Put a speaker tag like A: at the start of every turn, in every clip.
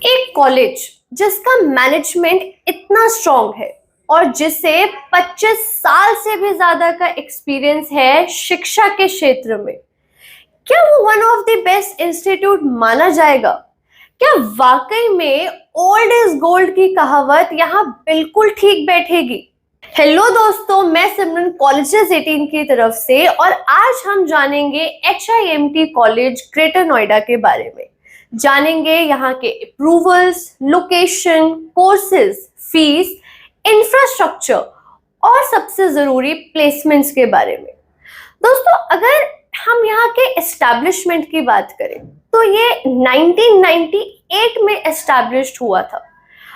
A: एक कॉलेज जिसका मैनेजमेंट इतना स्ट्रांग है और जिसे 25 साल से भी ज्यादा का एक्सपीरियंस है शिक्षा के क्षेत्र में, क्या वो one of the best institute माना जाएगा? क्या वाकई में ओल्ड इज गोल्ड की कहावत यहाँ बिल्कुल ठीक बैठेगी? हेलो दोस्तों, मैं सिमरन कॉलेजेस 18 की तरफ से और आज हम जानेंगे HIMT कॉलेज ग्रेटर नोएडा के बारे में। जानेंगे यहाँ के approvals, location, courses, fees, infrastructure और सबसे जरूरी प्लेसमेंट्स के बारे में। दोस्तों, अगर हम यहाँ के एस्टैब्लिशमेंट की बात करें तो ये 1998 में एस्टैब्लिश्ड हुआ था।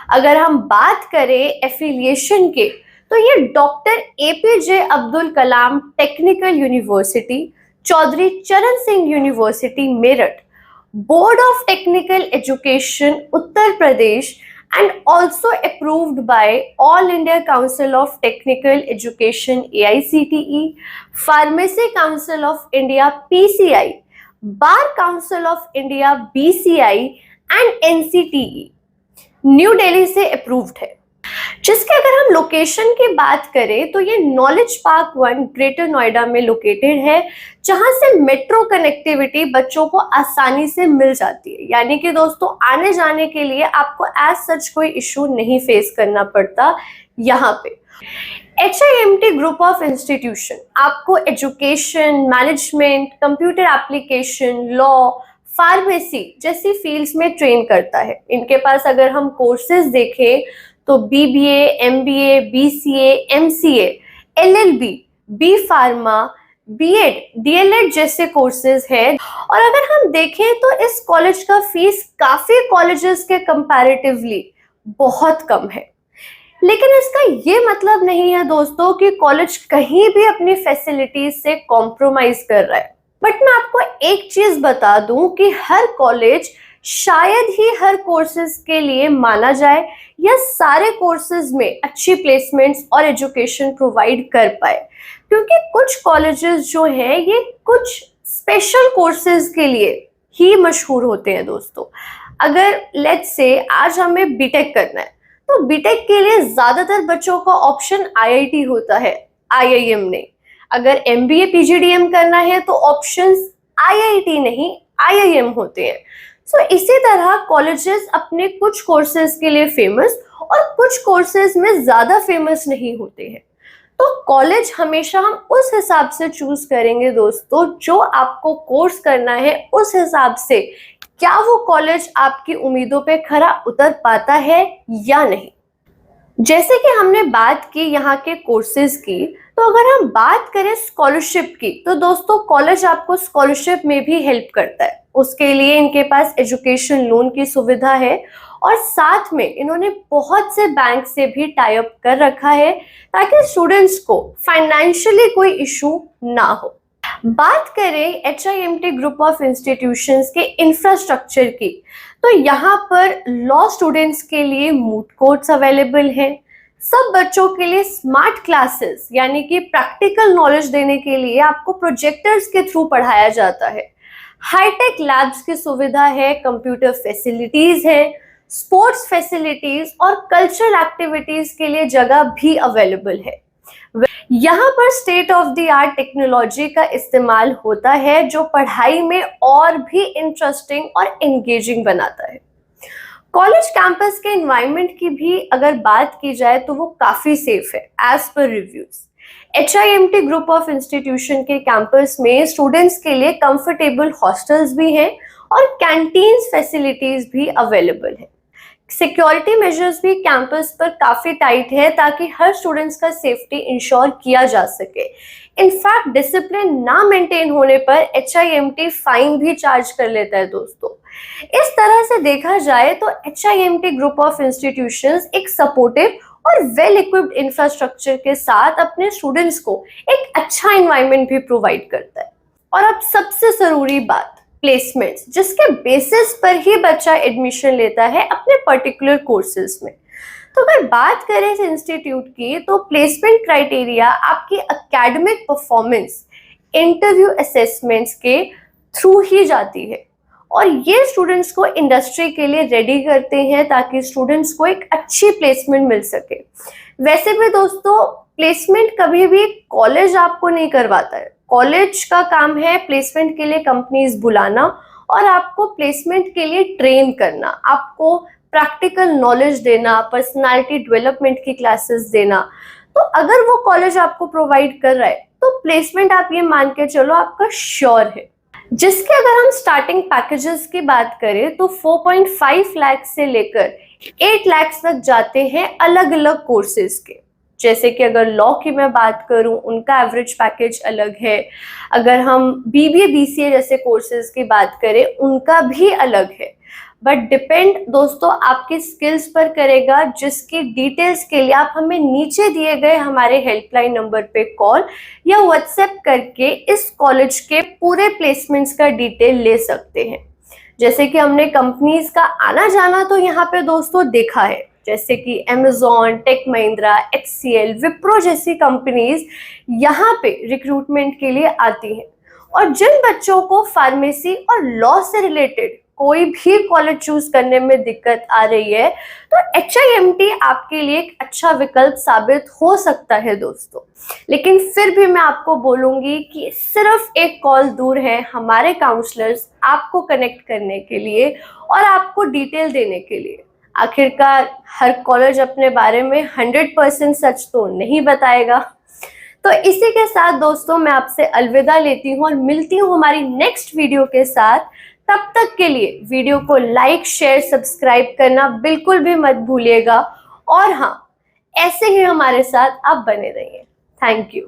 A: अगर हम बात करें एफिलिएशन के तो ये doctor APJ Abdul Kalam technical university, Chaudhary चरण Singh university Meerut, board of technical education Uttar Pradesh and also approved by All India Council of Technical Education AICTE, Pharmacy Council of India PCI, Bar Council of India BCI and NCTE new Delhi से approved है। जिसके अगर हम location की बात करें तो ये नॉलेज पार्क 1 ग्रेटर नोएडा में लोकेटेड है, जहां से मेट्रो कनेक्टिविटी बच्चों को आसानी से मिल जाती है। यानी कि दोस्तों, आने जाने के लिए आपको एज सच कोई इशू नहीं फेस करना पड़ता। यहाँ पे HIMT ग्रुप ऑफ इंस्टीट्यूशन आपको education, management, computer application, law, pharmacy जैसी फील्ड्स में ट्रेन करता है। इनके पास अगर हम कोर्सेज देखें तो BBA, MBA, BCA, MCA, LLB, B pharma, B.Ed, DLED जैसे कोर्सेज हैं। और अगर हम देखें तो इस कॉलेज का फीस काफी कॉलेजेस के कंपैरेटिवली बहुत कम है। लेकिन इसका ये मतलब नहीं है दोस्तों कि कॉलेज कहीं भी अपनी फैसिलिटीज से कॉम्प्रोमाइज कर रहा है। बट मैं आपको एक चीज बता दूं कि हर कॉलेज शायद ही हर कोर्सेज के लिए माना जाए या सारे कोर्सेज में अच्छी प्लेसमेंट्स और एजुकेशन प्रोवाइड कर पाए, क्योंकि कुछ कॉलेजेस जो हैं ये कुछ स्पेशल कोर्सेज के लिए ही मशहूर होते हैं। दोस्तों, अगर लेट्स से आज हमें बीटेक करना है तो बीटेक के लिए ज्यादातर बच्चों का ऑप्शन IIT होता है, IIM नहीं। अगर MBA PGDM करना है तो ऑप्शंस IIT नहीं IIM होते हैं। सो इसी तरह कॉलेजेस अपने कुछ कोर्सेज के लिए फेमस और कुछ कोर्सेज में ज्यादा फेमस नहीं होते हैं। तो कॉलेज हमेशा हम उस हिसाब से चूज करेंगे दोस्तों, जो आपको कोर्स करना है उस हिसाब से क्या वो कॉलेज आपकी उम्मीदों पे खरा उतर पाता है या नहीं। जैसे कि हमने बात की यहाँ के कोर्सेज की, तो अगर हम बात करें स्कॉलरशिप की तो दोस्तों कॉलेज आपको स्कॉलरशिप में भी हेल्प करता है। उसके लिए इनके पास एजुकेशन लोन की सुविधा है और साथ में इन्होंने बहुत से बैंक से भी टाई अप कर रखा है ताकि स्टूडेंट्स को फाइनेंशियली कोई इशू ना हो। बात करें HIMT ग्रुप ऑफ इंस्टीट्यूशंस के इंफ्रास्ट्रक्चर की, तो यहाँ पर लॉ स्टूडेंट्स के लिए मूट कोर्ट्स अवेलेबल हैं। सब बच्चों के लिए स्मार्ट क्लासेस यानी कि प्रैक्टिकल नॉलेज देने के लिए आपको प्रोजेक्टर्स के थ्रू पढ़ाया जाता है। हाईटेक लैब्स की सुविधा है, कंप्यूटर फैसिलिटीज है, स्पोर्ट्स फैसिलिटीज और कल्चरल एक्टिविटीज के लिए जगह भी अवेलेबल है। यहाँ पर state of the art technology का इस्तेमाल होता है जो पढ़ाई में और भी इंटरेस्टिंग और एंगेजिंग बनाता है। कॉलेज कैंपस के एनवायरनमेंट की भी अगर बात की जाए तो वो काफी सेफ है as per reviews. HIMT group of institution के कैंपस में स्टूडेंट्स के लिए कंफर्टेबल हॉस्टल्स भी हैं और कैंटीन फैसिलिटीज भी अवेलेबल है। सिक्योरिटी मेजर्स भी कैंपस पर काफी टाइट है ताकि हर स्टूडेंट्स का सेफ्टी इंश्योर किया जा सके। इनफैक्ट डिसिप्लिन ना मेंटेन होने पर HIMT फाइन भी चार्ज कर लेता है। दोस्तों, इस तरह से देखा जाए तो HIMT ग्रुप ऑफ इंस्टीट्यूशंस एक सपोर्टिव और वेल इक्विप्ड इंफ्रास्ट्रक्चर के साथ अपने स्टूडेंट्स को एक अच्छा एनवायरनमेंट भी प्रोवाइड करता है। और अब सबसे जरूरी बात, प्लेसमेंट्स, जिसके बेसिस पर ही बच्चा एडमिशन लेता है अपने पर्टिकुलर कोर्सेज में। तो अगर बात करें इस इंस्टीट्यूट की तो प्लेसमेंट क्राइटेरिया आपकी एकेडमिक परफॉर्मेंस, इंटरव्यू असेसमेंट्स के थ्रू ही जाती है और ये स्टूडेंट्स को इंडस्ट्री के लिए रेडी करते हैं ताकि स्टूडेंट्स को एक अच्छी प्लेसमेंट मिल सके। वैसे भी दोस्तों प्लेसमेंट कभी भी कॉलेज आपको नहीं करवाता है। कॉलेज का काम है प्लेसमेंट के लिए कंपनीज बुलाना और आपको प्लेसमेंट के लिए ट्रेन करना, आपको प्रैक्टिकल नॉलेज देना, पर्सनालिटी डेवलपमेंट की क्लासेस देना। तो अगर वो कॉलेज आपको प्रोवाइड कर रहा है तो प्लेसमेंट आप ये मान के चलो आपका श्योर है। जिसके अगर हम स्टार्टिंग पैकेजेस की बात करें तो 4.5 लाख से लेकर 8 लाख तक जाते हैं अलग अलग कोर्सेज के। जैसे कि अगर लॉ की मैं बात करूं उनका एवरेज पैकेज अलग है, अगर हम बीबीए बीसीए जैसे कोर्सेज की बात करें उनका भी अलग है। बट डिपेंड दोस्तों आपकी स्किल्स पर करेगा, जिसकी डिटेल्स के लिए आप हमें नीचे दिए गए हमारे हेल्पलाइन नंबर पे कॉल या व्हाट्सएप करके इस कॉलेज के पूरे प्लेसमेंट्स का डिटेल ले सकते हैं। जैसे कि हमने कंपनीज का आना जाना तो यहाँ पे दोस्तों देखा है, जैसे कि Amazon, Tech Mahindra, HCL, Wipro जैसी कंपनीज यहाँ पे रिक्रूटमेंट के लिए आती हैं। और जिन बच्चों को फार्मेसी और लॉ से रिलेटेड कोई भी कॉलेज चूज करने में दिक्कत आ रही है तो HIMT आपके लिए एक अच्छा विकल्प साबित हो सकता है दोस्तों। लेकिन फिर भी मैं आपको बोलूंगी कि सिर्फ एक कॉल दूर है हमारे काउंसलर्स आपको कनेक्ट करने के लिए और आपको डिटेल देने के लिए। आखिरकार हर कॉलेज अपने बारे में 100% सच तो नहीं बताएगा। तो इसी के साथ दोस्तों मैं आपसे अलविदा लेती हूँ और मिलती हूँ हमारी नेक्स्ट वीडियो के साथ। तब तक के लिए वीडियो को लाइक, शेयर, सब्सक्राइब करना बिल्कुल भी मत भूलिएगा और हाँ, ऐसे ही हमारे साथ आप बने रहिए। Thank you.